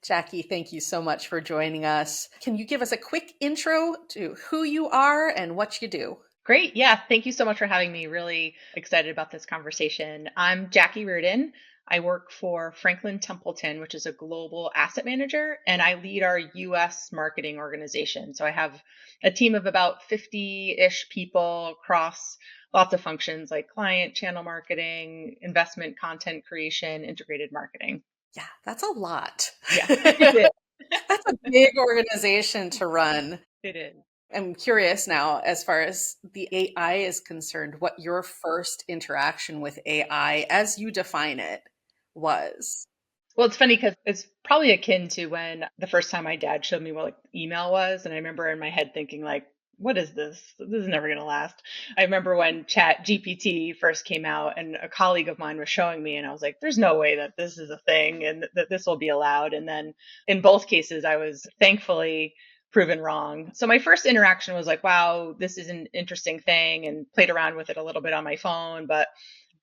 Jackie, thank you so much for joining us. Can you give us a quick intro to who you are and what you do? Great. Yeah. Thank you so much for having me. Really excited about this conversation. I'm Jacque Reardon. I work for Franklin Templeton, which is a global asset manager, and I lead our US marketing organization. So I have a team of about 50-ish people across lots of functions like client, channel marketing, investment, content creation, integrated marketing. Yeah, that's a lot. Yeah, it is. That's a big organization to run. It is. I'm curious now, as far as the AI is concerned, what your first interaction with AI, as you define it, was. Well, it's funny because it's probably akin to when the first time my dad showed me what like email was, and I remember in my head thinking like, "What is this? This is never going to last." I remember when Chat GPT first came out, and a colleague of mine was showing me, and I was like, "There's no way that this is a thing and that this will be allowed." And then in both cases, I was thankfully proven wrong. So my first interaction was like, "Wow, this is an interesting thing," and played around with it a little bit on my phone, but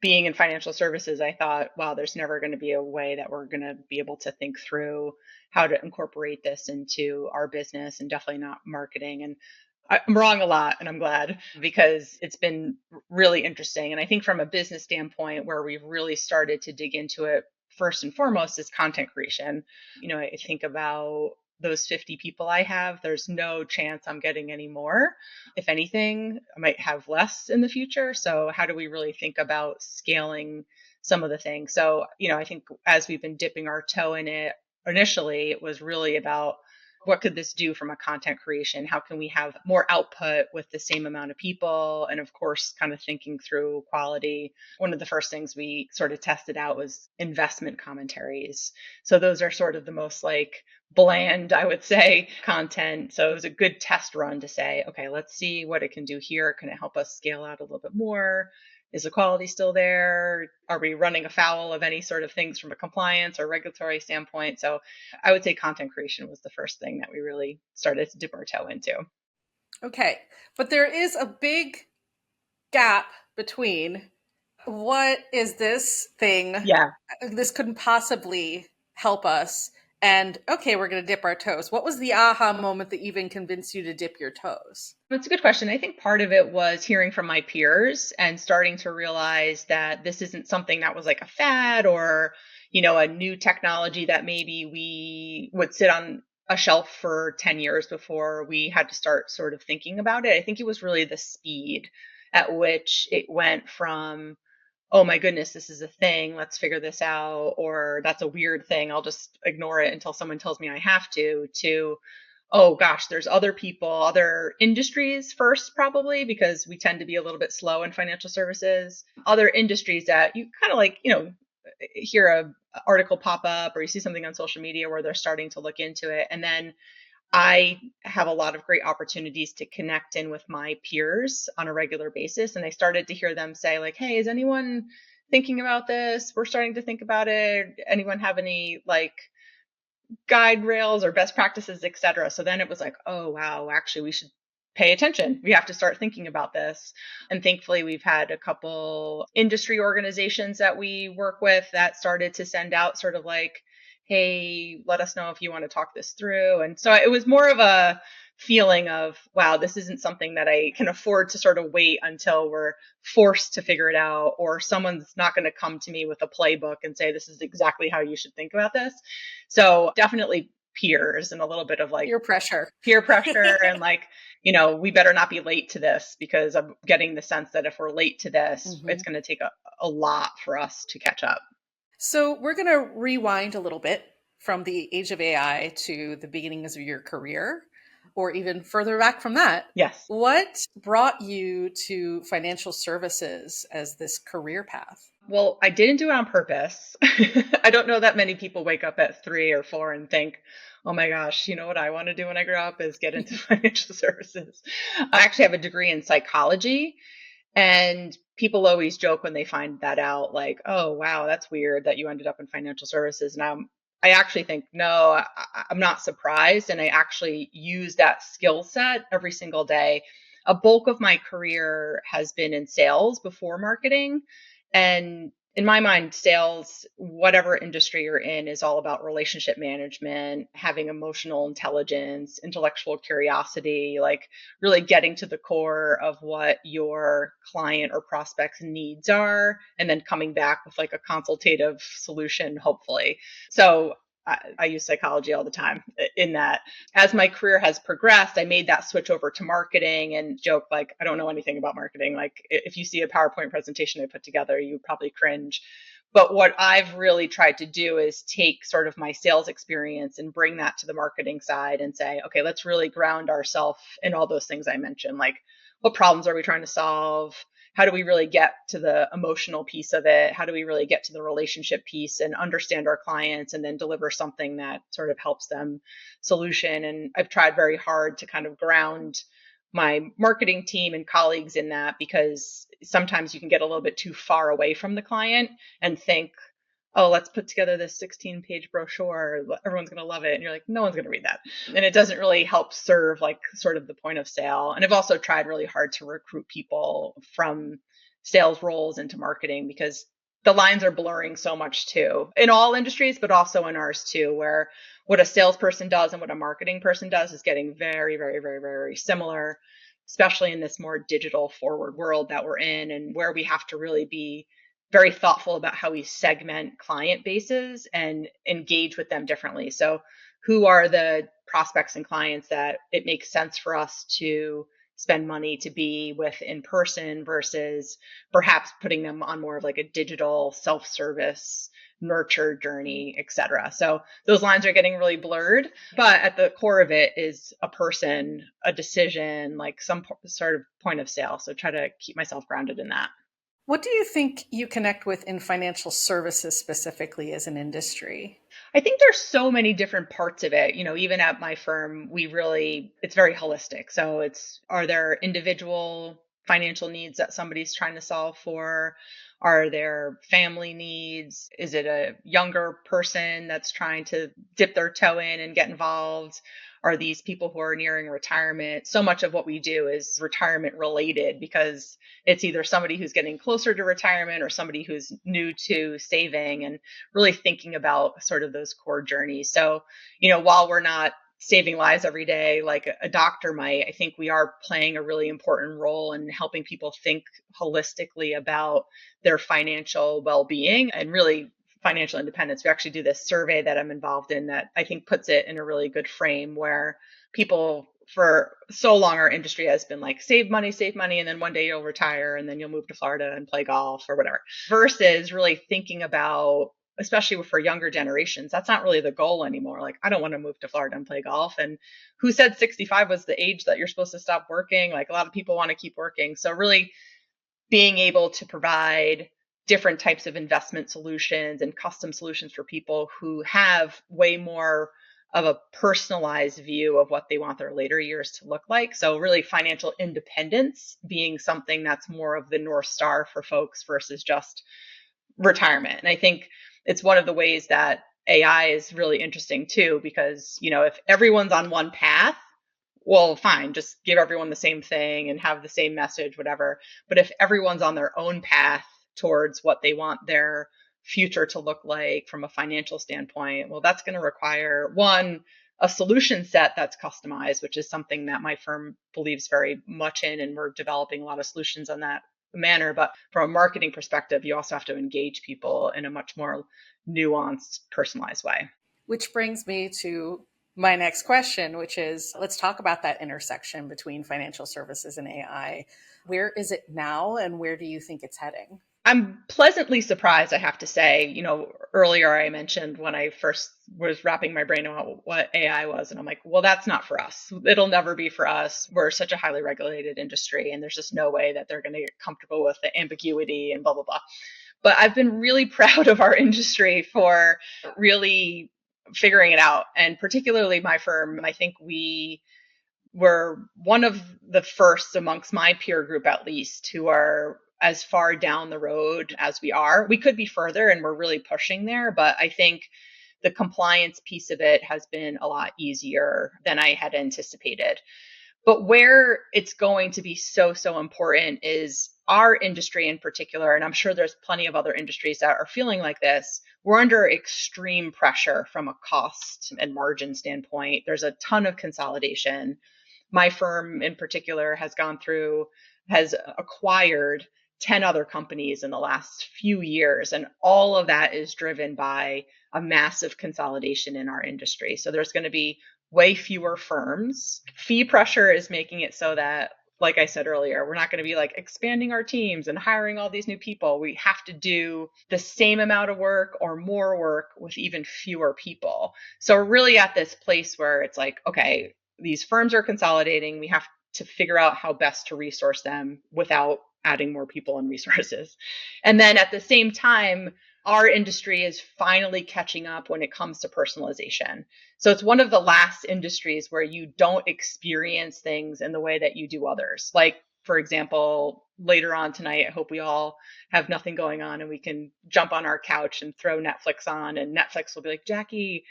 being in financial services, I thought, wow, there's never going to be a way that we're going to be able to think through how to incorporate this into our business and definitely not marketing. And I'm wrong a lot, and I'm glad because it's been really interesting. And I think from a business standpoint, where we've really started to dig into it first and foremost is content creation. I think about those 50 people I have, there's no chance I'm getting any more. If anything, I might have less in the future. So, how do we really think about scaling some of the things? So, I think as we've been dipping our toe in it, initially, it was really about what could this do from a content creation? How can we have more output with the same amount of people? And of course, kind of thinking through quality. One of the first things we sort of tested out was investment commentaries. So those are sort of the most like bland, I would say, content. So it was a good test run to say, okay, let's see what it can do here. Can it help us scale out a little bit more? Is the quality still there? Are we running afoul of any sort of things from a compliance or regulatory standpoint? So I would say content creation was the first thing that we really started to dip our toe into. Okay, but there is a big gap between what is this thing? Yeah. This couldn't possibly help us. And okay, we're going to dip our toes. What was the aha moment that even convinced you to dip your toes? That's a good question. I think part of it was hearing from my peers and starting to realize that this isn't something that was like a fad or, a new technology that maybe we would sit on a shelf for 10 years before we had to start sort of thinking about it. I think it was really the speed at which it went from, oh my goodness, this is a thing, let's figure this out, or that's a weird thing, I'll just ignore it until someone tells me I have to, oh gosh, there's other people, other industries first, probably, because we tend to be a little bit slow in financial services, other industries that you kind of like, hear a article pop up or you see something on social media where they're starting to look into it. And then I have a lot of great opportunities to connect in with my peers on a regular basis. And I started to hear them say, like, hey, is anyone thinking about this? We're starting to think about it. Anyone have any like guide rails or best practices, et cetera? So then it was like, oh, wow, actually, we should pay attention. We have to start thinking about this. And thankfully, we've had a couple industry organizations that we work with that started to send out sort of like, hey, let us know if you want to talk this through. And so it was more of a feeling of, wow, this isn't something that I can afford to sort of wait until we're forced to figure it out, or someone's not going to come to me with a playbook and say, this is exactly how you should think about this. So definitely peers and a little bit of like Peer pressure. peer pressure and like, we better not be late to this because I'm getting the sense that if we're late to this, Mhm. it's going to take a lot for us to catch up. So we're going to rewind a little bit from the age of AI to the beginnings of your career, or even further back from that. Yes. What brought you to financial services as this career path? Well, I didn't do it on purpose. I don't know that many people wake up at 3 or 4 and think, oh my gosh, you know what I want to do when I grow up is get into financial services. I actually have a degree in psychology. And people always joke when they find that out, like, oh, wow, that's weird that you ended up in financial services. And I actually think, no, I'm not surprised. And I actually use that skill set every single day. A bulk of my career has been in sales before marketing. And In my mind, sales, whatever industry you're in, is all about relationship management, having emotional intelligence, intellectual curiosity, like really getting to the core of what your client or prospect's needs are, and then coming back with like a consultative solution, hopefully. So I use psychology all the time in that. As my career has progressed, I made that switch over to marketing and joke like, I don't know anything about marketing. Like, if you see a PowerPoint presentation I put together, you probably cringe. But what I've really tried to do is take sort of my sales experience and bring that to the marketing side and say, okay, let's really ground ourselves in all those things I mentioned. Like, what problems are we trying to solve? How do we really get to the emotional piece of it? How do we really get to the relationship piece and understand our clients and then deliver something that sort of helps them solution? And I've tried very hard to kind of ground my marketing team and colleagues in that, because sometimes you can get a little bit too far away from the client and think, oh, let's put together this 16-page brochure. Everyone's going to love it. And you're like, no one's going to read that. And it doesn't really help serve like sort of the point of sale. And I've also tried really hard to recruit people from sales roles into marketing, because the lines are blurring so much too, in all industries, but also in ours too, where what a salesperson does and what a marketing person does is getting very, very, very, very similar, especially in this more digital forward world that we're in, and where we have to really be very thoughtful about how we segment client bases and engage with them differently. So, who are the prospects and clients that it makes sense for us to spend money to be with in person versus perhaps putting them on more of like a digital self-service nurture journey, etc. So those lines are getting really blurred, but at the core of it is a person, a decision, like some sort of point of sale. So try to keep myself grounded in that. What do you think you connect with in financial services specifically as an industry? I think there's so many different parts of it. You know, even at my firm, it's very holistic. So are there individual financial needs that somebody's trying to solve for? Are there family needs? Is it a younger person that's trying to dip their toe in and get involved? Are these people who are nearing retirement? So much of what we do is retirement related, because it's either somebody who's getting closer to retirement or somebody who's new to saving, and really thinking about sort of those core journeys. So, while we're not saving lives every day like a doctor might, I think we are playing a really important role in helping people think holistically about their financial well-being and really financial independence. We actually do this survey that I'm involved in that I think puts it in a really good frame, where people, for so long, our industry has been like, save money, and then one day you'll retire and then you'll move to Florida and play golf or whatever, versus really thinking about, especially for younger generations, that's not really the goal anymore. Like, I don't want to move to Florida and play golf. And who said 65 was the age that you're supposed to stop working? Like, a lot of people want to keep working. So really being able to provide different types of investment solutions and custom solutions for people who have way more of a personalized view of what they want their later years to look like. So really financial independence being something that's more of the North Star for folks versus just retirement. And I think it's one of the ways that AI is really interesting too, because, if everyone's on one path, well, fine, just give everyone the same thing and have the same message, whatever. But if everyone's on their own path towards what they want their future to look like from a financial standpoint, well, that's going to require, one, a solution set that's customized, which is something that my firm believes very much in, and we're developing a lot of solutions on that manner. But from a marketing perspective, you also have to engage people in a much more nuanced, personalized way. Which brings me to my next question, which is, let's talk about that intersection between financial services and AI. Where is it now, and where do you think it's heading? I'm pleasantly surprised, I have to say. Earlier I mentioned when I first was wrapping my brain around what AI was, and I'm like, well, that's not for us. It'll never be for us. We're such a highly regulated industry, and there's just no way that they're going to get comfortable with the ambiguity and blah, blah, blah. But I've been really proud of our industry for really figuring it out. And particularly my firm, I think we were one of the first amongst my peer group, at least, who are as far down the road as we are. We could be further, and we're really pushing there. But I think the compliance piece of it has been a lot easier than I had anticipated. But where it's going to be so, so important is our industry in particular, and I'm sure there's plenty of other industries that are feeling like this. We're under extreme pressure from a cost and margin standpoint. There's a ton of consolidation. My firm in particular has acquired 10 other companies in the last few years. And all of that is driven by a massive consolidation in our industry. So there's going to be way fewer firms. Fee pressure is making it so that, like I said earlier, we're not going to be like expanding our teams and hiring all these new people. We have to do the same amount of work or more work with even fewer people. So we're really at this place where it's like, okay, these firms are consolidating. We have to figure out how best to resource them without adding more people and resources. And then at the same time, our industry is finally catching up when it comes to personalization. So it's one of the last industries where you don't experience things in the way that you do others. Like, for example, later on tonight, I hope we all have nothing going on and we can jump on our couch and throw Netflix on, and Netflix will be like, Jackie,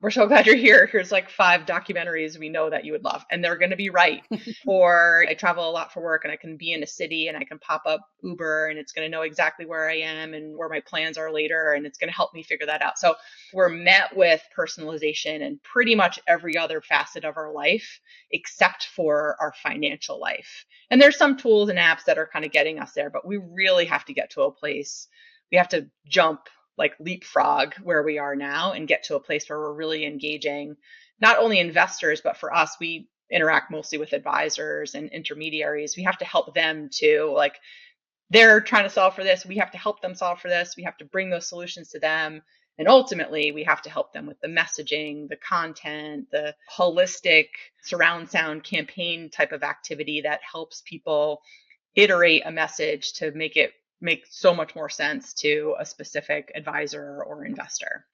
we're so glad you're here. Here's like 5 documentaries we know that you would love. And they're going to be right. Or I travel a lot for work and I can be in a city and I can pop up Uber and it's going to know exactly where I am and where my plans are later. And it's going to help me figure that out. So we're met with personalization in pretty much every other facet of our life, except for our financial life. And there's some tools and apps that are kind of getting us there, but we really have to get to a place. We have to jump, like leapfrog where we are now and get to a place where we're really engaging not only investors, but for us, we interact mostly with advisors and intermediaries. We have to help them too. Like, they're trying to solve for this. We have to help them solve for this. We have to bring those solutions to them. And ultimately, we have to help them with the messaging, the content, the holistic surround sound campaign type of activity that helps people iterate a message to make so much more sense to a specific advisor or investor.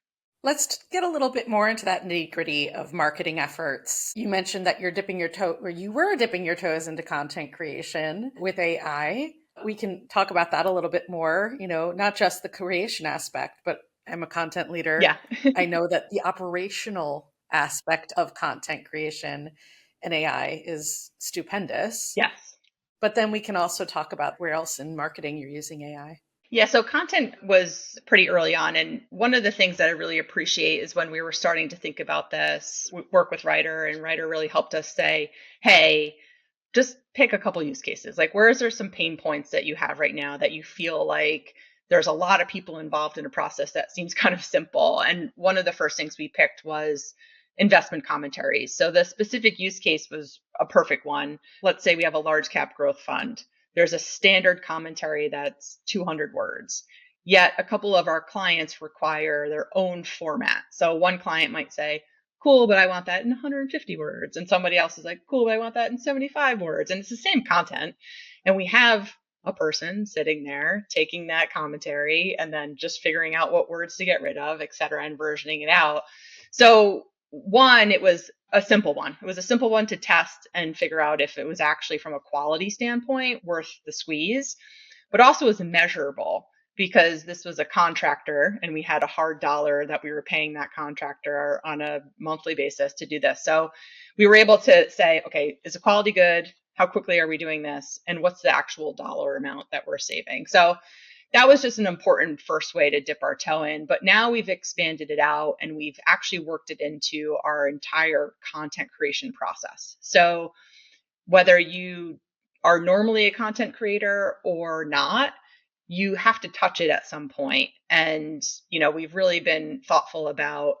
Let's get a little bit more into that nitty gritty of marketing efforts. You mentioned that you're dipping your toe, or you were dipping your toes into content creation with AI. We can talk about that a little bit more, not just the creation aspect, but I'm a content leader. Yeah. I know that the operational aspect of content creation and AI is stupendous. Yes. But then we can also talk about where else in marketing you're using AI. Yeah, so content was pretty early on. And one of the things that I really appreciate is when we were starting to think about this, work with Writer, and Writer really helped us say, hey, just pick a couple use cases. Like, where is there some pain points that you have right now that you feel like there's a lot of people involved in a process that seems kind of simple? And one of the first things we picked was investment commentaries. So the specific use case was a perfect one. Let's say we have a large cap growth fund. There's a standard commentary that's 200 words. Yet a couple of our clients require their own format. So one client might say, cool, but I want that in 150 words. And somebody else is like, cool, but I want that in 75 words. And it's the same content. And we have a person sitting there taking that commentary and then just figuring out what words to get rid of, et cetera, and versioning it out. So one, it was a simple one. It was a simple one to test and figure out if it was actually, from a quality standpoint, worth the squeeze, but also was measurable, because this was a contractor and we had a hard dollar that we were paying that contractor on a monthly basis to do this. So we were able to say, okay, is the quality good? How quickly are we doing this? And what's the actual dollar amount that we're saving? So that was just an important first way to dip our toe in. But now we've expanded it out and we've actually worked it into our entire content creation process. So whether you are normally a content creator or not, you have to touch it at some point. And, we've really been thoughtful about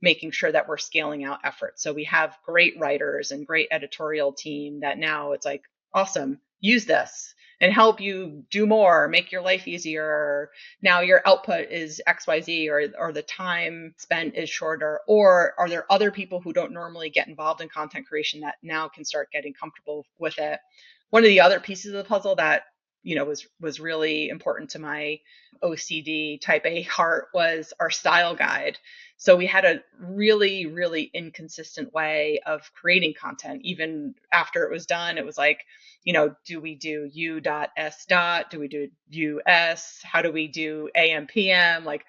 making sure that we're scaling out efforts. So we have great writers and great editorial team that now it's like, awesome, use this and help you do more, make your life easier. Now your output is XYZ, or the time spent is shorter. Or are there other people who don't normally get involved in content creation that now can start getting comfortable with it? One of the other pieces of the puzzle that was really important to my OCD type A heart was our style guide. So we had a really, really inconsistent way of creating content. Even after it was done, it was like, do we do U.S. Do we do US? How do we do AM, PM? Like,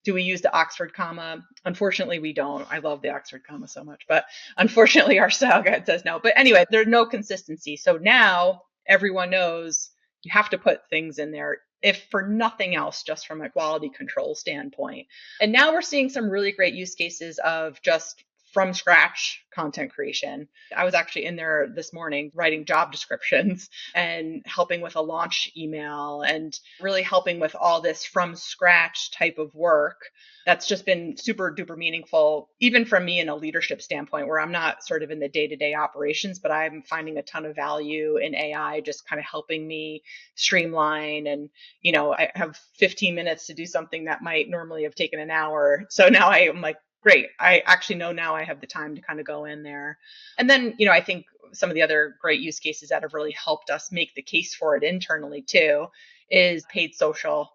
Do we use the Oxford comma? Unfortunately, we don't. I love the Oxford comma so much, but unfortunately, our style guide says no. But anyway, there's no consistency. So now everyone knows you have to put things in there, if for nothing else, just from a quality control standpoint. And now we're seeing some really great use cases of just from scratch content creation. I was actually in there this morning writing job descriptions and helping with a launch email and really helping with all this from scratch type of work. That's just been super duper meaningful, even from me in a leadership standpoint, where I'm not sort of in the day-to-day operations, but I'm finding a ton of value in AI, just kind of helping me streamline. And, I have 15 minutes to do something that might normally have taken an hour. So now I am like, great. I actually know now I have the time to kind of go in there. And then, I think some of the other great use cases that have really helped us make the case for it internally too is paid social,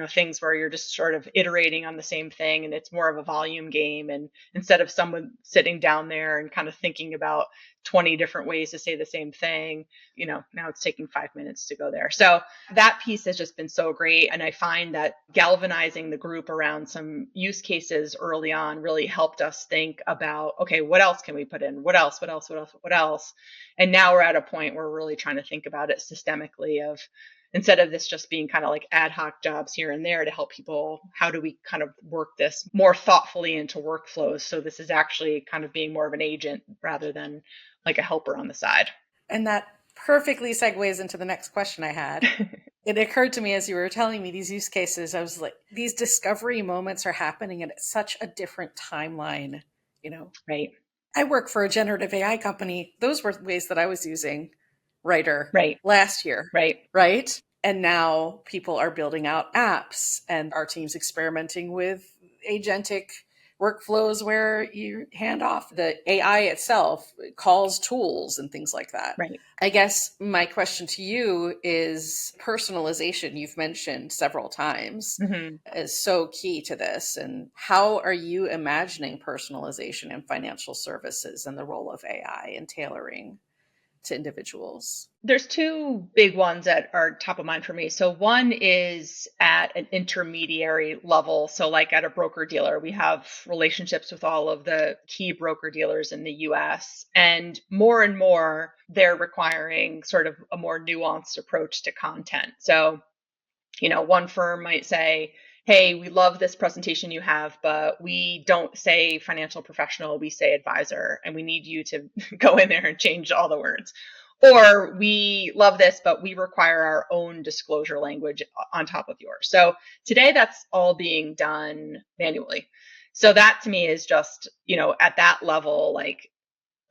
things where you're just sort of iterating on the same thing and it's more of a volume game. And instead of someone sitting down there and kind of thinking about 20 different ways to say the same thing, now it's taking 5 minutes to go there. So that piece has just been so great. And I find that galvanizing the group around some use cases early on really helped us think about, okay, what else can we put in? What else? What else? What else? What else? And now we're at a point where we're really trying to think about it systemically of, instead of this just being kind of like ad hoc jobs here and there to help people, how do we kind of work this more thoughtfully into workflows? So this is actually kind of being more of an agent rather than like a helper on the side. And that perfectly segues into the next question I had. It occurred to me as you were telling me these use cases, I was like, these discovery moments are happening at such a different timeline, Right. I work for a generative AI company. Those were ways that I was using Writer Right. last year, Right. right? And now people are building out apps, and our team's experimenting with agentic workflows where you hand off the AI itself, calls tools and things like that. Right. I guess my question to you is personalization, you've mentioned several times, Mm-hmm. is so key to this. And how are you imagining personalization in financial services and the role of AI in tailoring to individuals? There's two big ones that are top of mind for me. So one is at an intermediary level. So like at a broker dealer, we have relationships with all of the key broker dealers in the US, and more they're requiring sort of a more nuanced approach to content. So, one firm might say, hey, we love this presentation you have, but we don't say financial professional, we say advisor, and we need you to go in there and change all the words. Or we love this, but we require our own disclosure language on top of yours. So today that's all being done manually. So that to me is just, at that level, like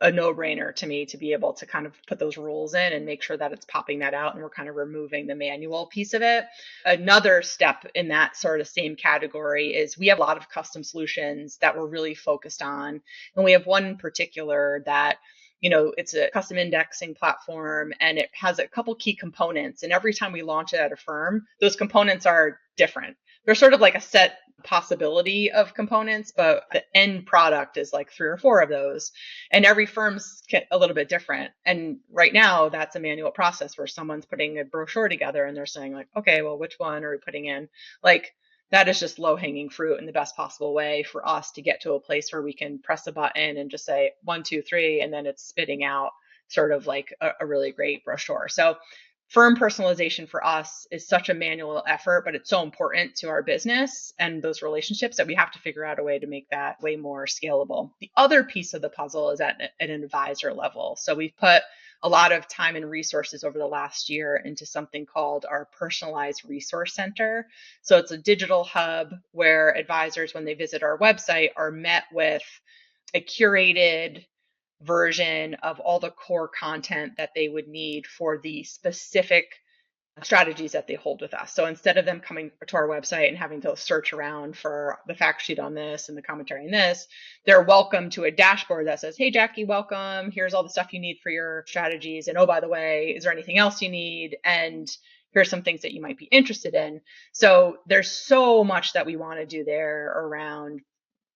a no-brainer to me to be able to kind of put those rules in and make sure that it's popping that out and we're kind of removing the manual piece of it. Another step in that sort of same category is we have a lot of custom solutions that we're really focused on. And we have one in particular that, it's a custom indexing platform and it has a couple key components. And every time we launch it at a firm, those components are different. They're sort of like a set possibility of components, but the end product is like 3 or 4 of those. And every firm's a little bit different. And right now that's a manual process where someone's putting a brochure together and they're saying like, okay, well, which one are we putting in? Like that is just low hanging fruit in the best possible way for us to get to a place where we can press a button and just say 1, 2, 3, and then it's spitting out sort of like a really great brochure. So firm personalization for us is such a manual effort, but it's so important to our business and those relationships that we have to figure out a way to make that way more scalable. The other piece of the puzzle is at an advisor level. So we've put a lot of time and resources over the last year into something called our personalized resource center. So it's a digital hub where advisors, when they visit our website, are met with a curated version of all the core content that they would need for the specific strategies that they hold with us. So instead of them coming to our website and having to search around for the fact sheet on this and the commentary on this, they're welcome to a dashboard that says, hey, Jackie, welcome. Here's all the stuff you need for your strategies. And oh, by the way, is there anything else you need? And here's some things that you might be interested in. So there's so much that we want to do there around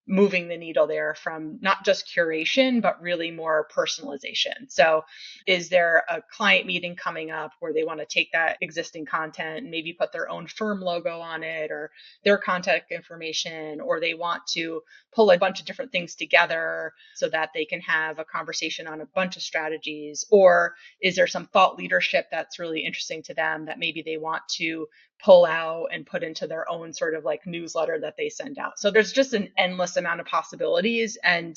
moving the needle there from not just curation, but really more personalization. So is there a client meeting coming up where they want to take that existing content and maybe put their own firm logo on it or their contact information, or they want to pull a bunch of different things together so that they can have a conversation on a bunch of strategies? Or is there some thought leadership that's really interesting to them that maybe they want to pull out and put into their own sort of like newsletter that they send out? So there's just an endless amount of possibilities. And,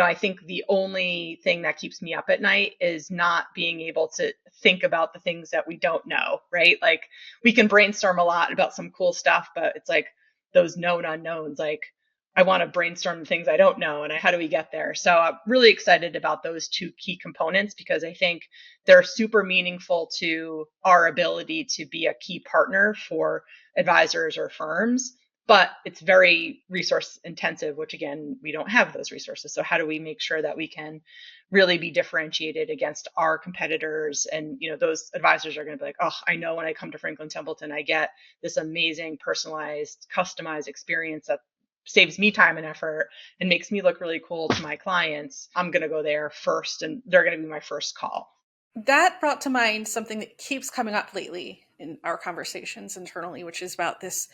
I think the only thing that keeps me up at night is not being able to think about the things that we don't know, right? Like we can brainstorm a lot about some cool stuff, but it's like those known unknowns, like I want to brainstorm the things I don't know and how do we get there? So I'm really excited about those two key components because I think they're super meaningful to our ability to be a key partner for advisors or firms. But it's very resource intensive, which again, we don't have those resources. So how do we make sure that we can really be differentiated against our competitors? And, those advisors are going to be like, oh, I know when I come to Franklin Templeton, I get this amazing personalized, customized experience that saves me time and effort and makes me look really cool to my clients. I'm going to go there first and they're going to be my first call. That brought to mind something that keeps coming up lately in our conversations internally, which is about this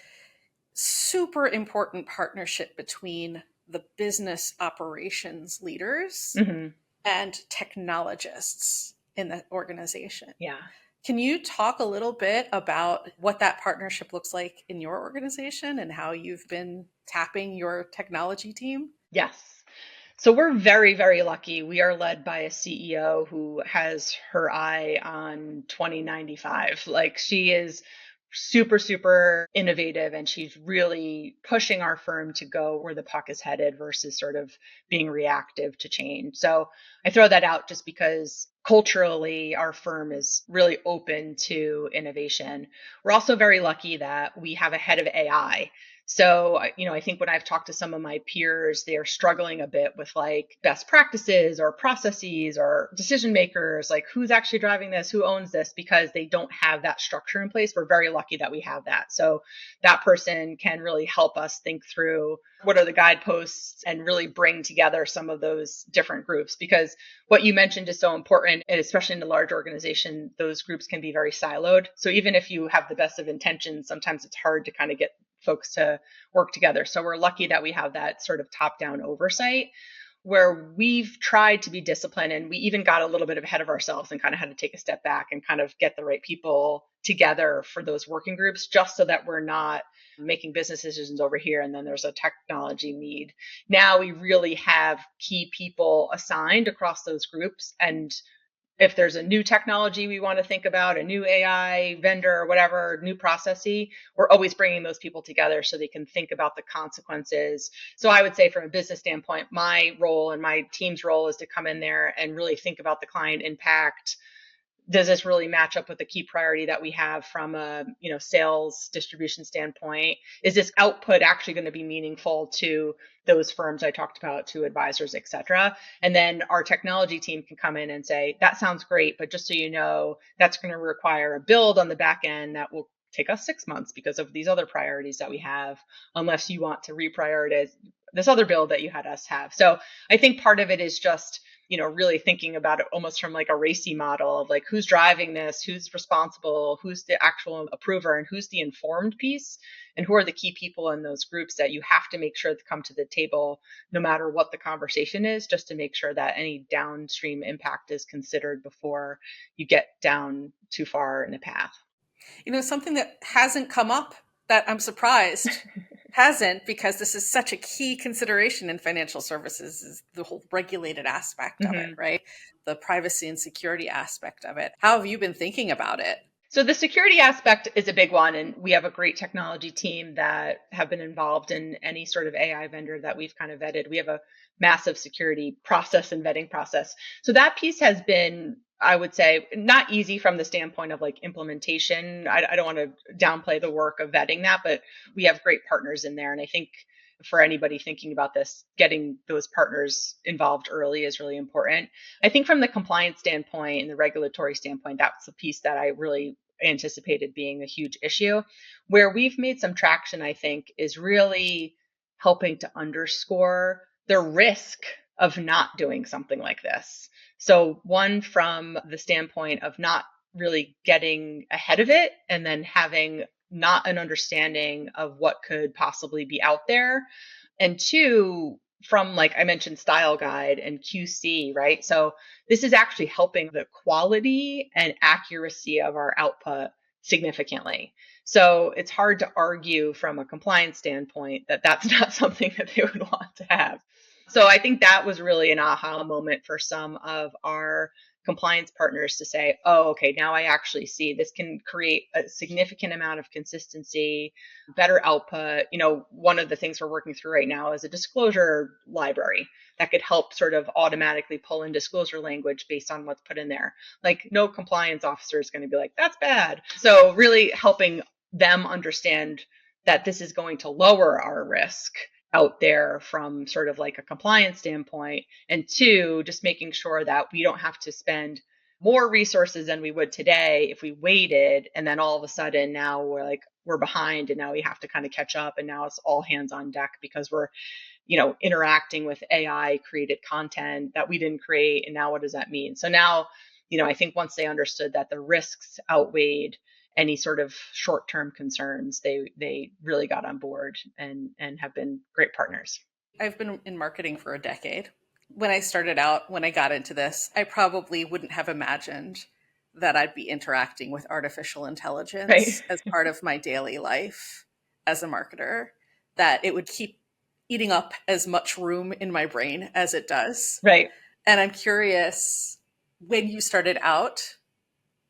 super important partnership between the business operations leaders Mm-hmm. and technologists in the organization. Yeah. Can you talk a little bit about what that partnership looks like in your organization and how you've been tapping your technology team? Yes. So we're very, very lucky. We are led by a CEO who has her eye on 2095. Like she is super, super innovative and she's really pushing our firm to go where the puck is headed versus sort of being reactive to change. So I throw that out just because culturally our firm is really open to innovation. We're also very lucky that we have a head of AI. So, I think when I've talked to some of my peers, they're struggling a bit with like best practices or processes or decision makers, like who's actually driving this, who owns this, because they don't have that structure in place. We're very lucky that we have that. So that person can really help us think through what are the guideposts and really bring together some of those different groups. Because what you mentioned is so important, and especially in a large organization, those groups can be very siloed. So even if you have the best of intentions, sometimes it's hard to kind of get folks to work together. So we're lucky that we have that sort of top-down oversight where we've tried to be disciplined, and we even got a little bit ahead of ourselves and kind of had to take a step back and kind of get the right people together for those working groups, just so that we're not making business decisions over here and then there's a technology need. Now we really have key people assigned across those groups, and if there's a new technology we want to think about, a new AI vendor or whatever, new processy, we're always bringing those people together so they can think about the consequences. So I would say from a business standpoint, my role and my team's role is to come in there and really think about the client impact. Does this really match up with the key priority that we have from a sales distribution standpoint? Is this output actually going to be meaningful to those firms I talked about, to advisors, et cetera? And then our technology team can come in and say, that sounds great, but just so you know, that's going to require a build on the back end that will take us 6 months because of these other priorities that we have, unless you want to reprioritize this other build that you had us have. So I think part of it is just really thinking about it almost from like a racy model of like who's driving this, who's responsible, who's the actual approver, and who's the informed piece, and who are the key people in those groups that you have to make sure to come to the table no matter what the conversation is, just to make sure that any downstream impact is considered before you get down too far in the path. Something that hasn't come up that I'm surprised hasn't, because this is such a key consideration in financial services, is the whole regulated aspect of it, Mm-hmm. right? The privacy and security aspect of it. How have you been thinking about it? So the security aspect is a big one, and we have a great technology team that have been involved in any sort of AI vendor that we've kind of vetted. We have a massive security process and vetting process. So that piece has been, I would say, not easy from the standpoint of like implementation. I don't want to downplay the work of vetting that, but we have great partners in there. And I think for anybody thinking about this, getting those partners involved early is really important. I think from the compliance standpoint and the regulatory standpoint, that's the piece that I really anticipated being a huge issue. Where we've made some traction, I think, is really helping to underscore the risk of not doing something like this. So one, from the standpoint of not really getting ahead of it and then having not an understanding of what could possibly be out there. And two, from, like I mentioned, style guide and QC, right? So this is actually helping the quality and accuracy of our output significantly. So it's hard to argue from a compliance standpoint that that's not something that they would want to have. So I think that was really an aha moment for some of our compliance partners to say, oh, okay, now I actually see this can create a significant amount of consistency, better output. One of the things we're working through right now is a disclosure library that could help sort of automatically pull in disclosure language based on what's put in there. Like, no compliance officer is going to be like, that's bad. So really helping them understand that this is going to lower our risk out there from sort of like a compliance standpoint. And two, just making sure that we don't have to spend more resources than we would today if we waited. And then all of a sudden now we're behind and now we have to kind of catch up. And now it's all hands on deck because we're, interacting with AI created content that we didn't create. And now what does that mean? So now, I think once they understood that the risks outweighed any sort of short-term concerns, they really got on board and have been great partners. I've been in marketing for a decade. When I started out, when I got into this, I probably wouldn't have imagined that I'd be interacting with artificial Right. intelligence as part of my daily life as a marketer, that it would keep eating up as much room in my brain as it does. Right. And I'm curious, when you started out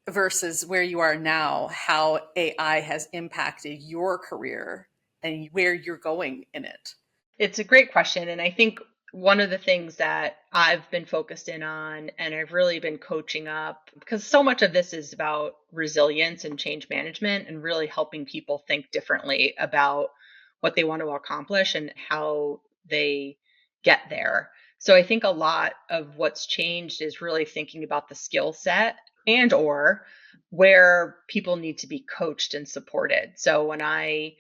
versus where you are now, how AI has impacted your career and where you're going in it. It's a great question. And I think one of the things that I've been focused in on and I've really been coaching up, because so much of this is about resilience and change management and really helping people think differently about what they want to accomplish and how they get there. So I think a lot of what's changed is really thinking about the skill set and or where people need to be coached and supported. So when I,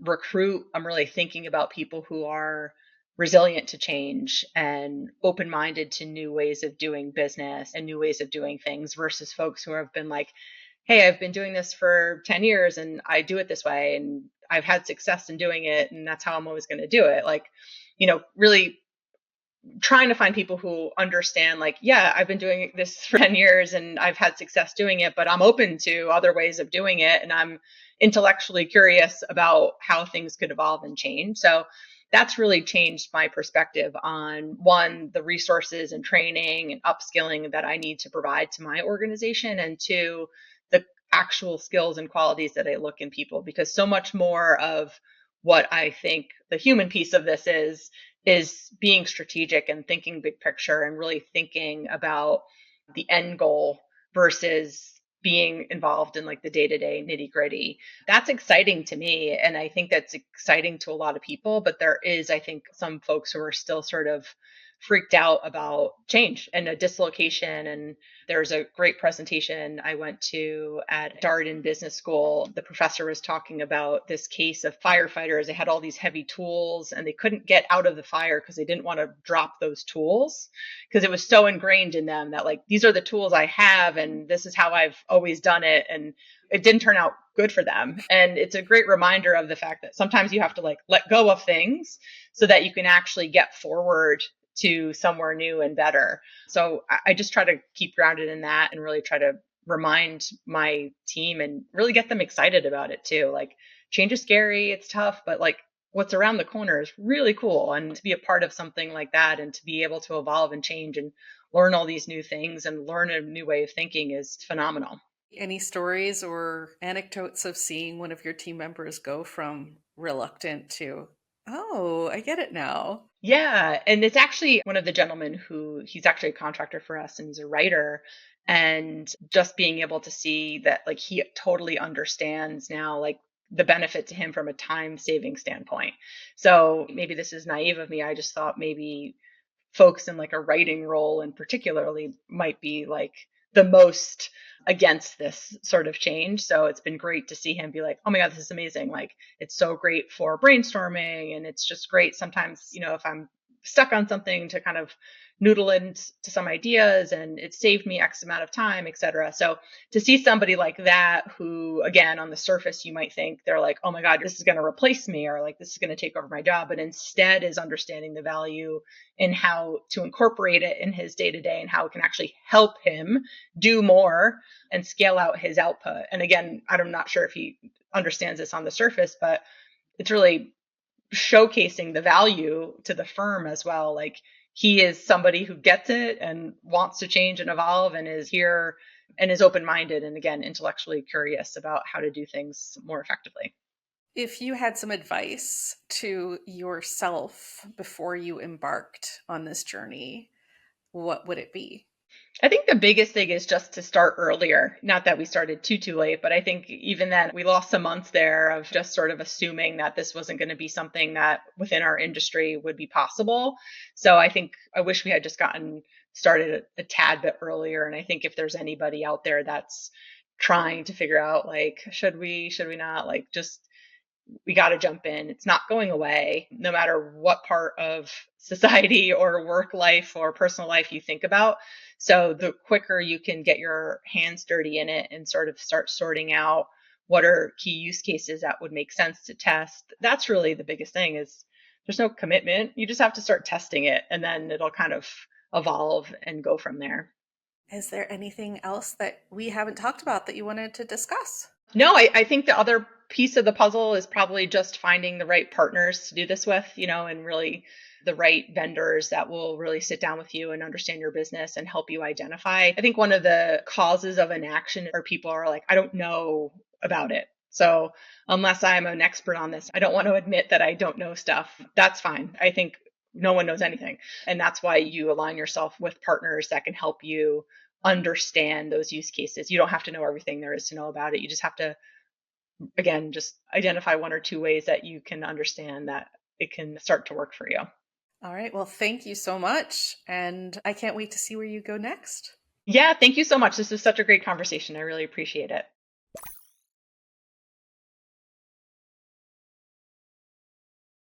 recruit, I'm really thinking about people who are resilient to change and open-minded to new ways of doing business and new ways of doing things versus folks who have been like, hey, I've been doing this for 10 years and I do it this way and I've had success in doing it and that's how I'm always going to do it. Like, really trying to find people who understand, like, yeah, I've been doing this for 10 years and I've had success doing it, but I'm open to other ways of doing it. And I'm intellectually curious about how things could evolve and change. So that's really changed my perspective on, one, the resources and training and upskilling that I need to provide to my organization, and two, the actual skills and qualities that I look in people, because so much more of what I think the human piece of this is being strategic and thinking big picture and really thinking about the end goal versus being involved in like the day-to-day nitty-gritty. That's exciting to me. And I think that's exciting to a lot of people, but there is, I think, some folks who are still sort of freaked out about change and a dislocation. And there's a great presentation I went to at Darden Business School. The professor was talking about this case of firefighters. They had all these heavy tools and they couldn't get out of the fire because they didn't want to drop those tools because it was so ingrained in them that, like, these are the tools I have and this is how I've always done it. And it didn't turn out good for them. And it's a great reminder of the fact that sometimes you have to like let go of things so that you can actually get forward to somewhere new and better. So I just try to keep grounded in that and really try to remind my team and really get them excited about it too. Like, change is scary, it's tough, but like what's around the corner is really cool. And to be a part of something like that and to be able to evolve and change and learn all these new things and learn a new way of thinking is phenomenal. Any stories or anecdotes of seeing one of your team members go from reluctant to, oh, I get it now? Yeah. And it's actually one of the gentlemen who he's actually a contractor for us and he's a writer. And just being able to see that, like, he totally understands now, like, the benefit to him from a time saving standpoint. So maybe this is naive of me. I just thought maybe folks in like a writing role in particularly might be like the most against this sort of change. So it's been great to see him be like, oh my God, this is amazing. Like, it's so great for brainstorming. And it's just great sometimes, if I'm stuck on something, to kind of noodle into some ideas, and it saved me X amount of time, et cetera. So to see somebody like that, who, again, on the surface, you might think they're like, oh my God, this is going to replace me, or like, this is going to take over my job, but instead is understanding the value in how to incorporate it in his day to day, and how it can actually help him do more and scale out his output. And again, I'm not sure if he understands this on the surface, but it's really showcasing the value to the firm as well. Like, he is somebody who gets it and wants to change and evolve, and is here and is open-minded, and again, intellectually curious about how to do things more effectively. If you had some advice to yourself before you embarked on this journey, what would it be? I think the biggest thing is just to start earlier. Not that we started too late, but I think even then we lost some months there of just sort of assuming that this wasn't going to be something that within our industry would be possible. So I think I wish we had just gotten started a tad bit earlier. And I think if there's anybody out there that's trying to figure out, like, should we not, like, just, we got to jump in. It's not going away, no matter what part of society or work life or personal life you think about. So the quicker you can get your hands dirty in it and sort of start sorting out what are key use cases that would make sense to test, that's really the biggest thing. Is there's no commitment. You just have to start testing it, and then it'll kind of evolve and go from there. Is there anything else that we haven't talked about that you wanted to discuss? No, I think the other piece of the puzzle is probably just finding the right partners to do this with, and really the right vendors that will really sit down with you and understand your business and help you identify. I think one of the causes of inaction are people are like, I don't know about it. So unless I'm an expert on this, I don't want to admit that I don't know stuff. That's fine. I think no one knows anything. And that's why you align yourself with partners that can help you understand those use cases. You don't have to know everything there is to know about it. You just have to, again, just identify one or two ways that you can understand that it can start to work for you. All right. Well, thank you so much. And I can't wait to see where you go next. Yeah, thank you so much. This was such a great conversation. I really appreciate it.